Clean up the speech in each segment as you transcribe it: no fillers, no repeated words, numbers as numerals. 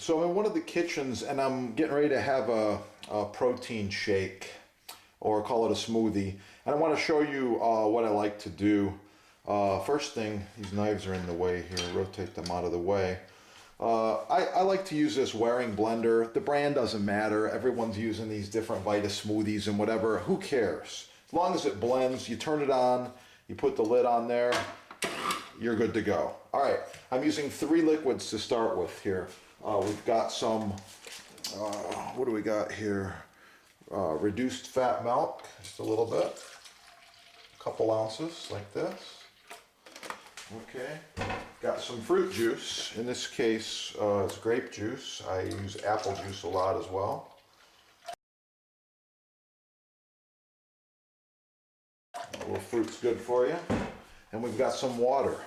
So I'm in one of the kitchens and I'm getting ready to have a protein shake, or call it a smoothie. And I want to show you what I like to do. First thing, these knives are in the way here, rotate them out of the way. I like to use this Waring blender. The brand doesn't matter. Everyone's using these different Vita smoothies and whatever. Who cares? As long as it blends, you turn it on, you put the lid on there, you're good to go. All right, I'm using 3 liquids to start with here. We've got some, what do we got here? Reduced fat milk, just a little bit. A couple ounces, like this. Okay, got some fruit juice. In this case, it's grape juice. I use apple juice a lot as well. A little fruit's good for you. And we've got some water.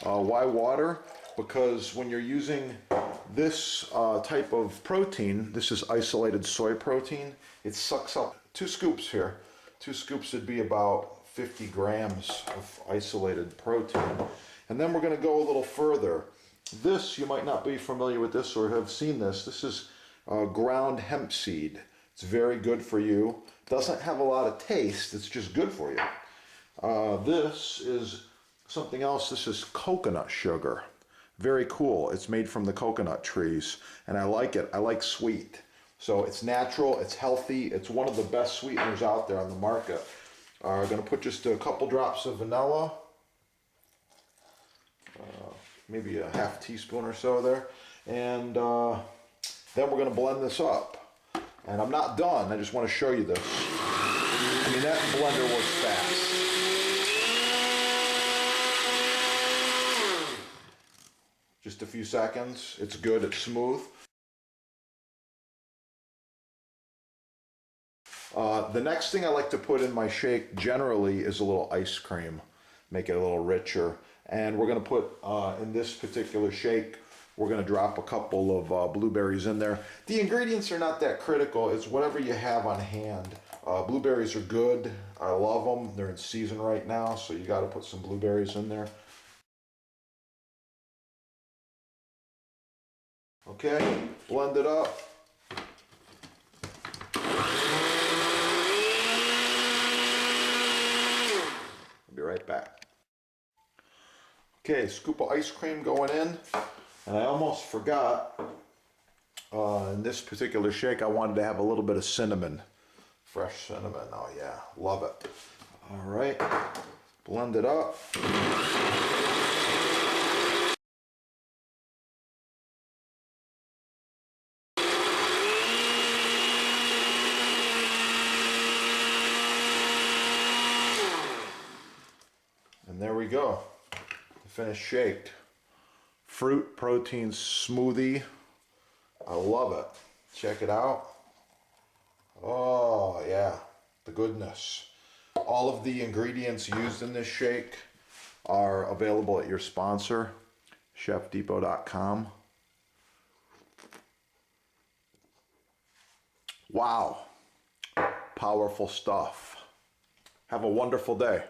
Why water? Because when you're using this type of protein, this is isolated soy protein, it sucks up 2 scoops here. 2 scoops would be about 50 grams of isolated protein. And then we're going to go a little further. This, you might not be familiar with this or have seen this. This is ground hemp seed. It's very good for you. Doesn't have a lot of taste, it's just good for you. This is something else. This is coconut sugar. Very cool. It's made from the coconut trees, and I like it. I like sweet. So it's natural, it's healthy, it's one of the best sweeteners out there on the market. I'm going to put just a couple drops of vanilla, maybe a half teaspoon or so there, and then we're going to blend this up. And I'm not done, I just want to show you this. I mean, that blender works fast. Just a few seconds, it's good, it's smooth. The next thing I like to put in my shake generally is a little ice cream, make it a little richer. And we're going to put, in this particular shake, we're going to drop a couple of blueberries in there. The ingredients are not that critical, it's whatever you have on hand. Blueberries are good, I love them, they're in season right now, so you got to put some blueberries in there. Okay, blend it up. I'll be right back. Okay, scoop of ice cream going in. And I almost forgot, in this particular shake, I wanted to have a little bit of cinnamon. Fresh cinnamon, oh yeah, love it. All right, blend it up. And there we go, the finished shake. Fruit protein smoothie. I love it. Check it out. Oh yeah, the goodness. All of the ingredients used in this shake are available at your sponsor, chefdepot.com. Wow, powerful stuff. Have a wonderful day.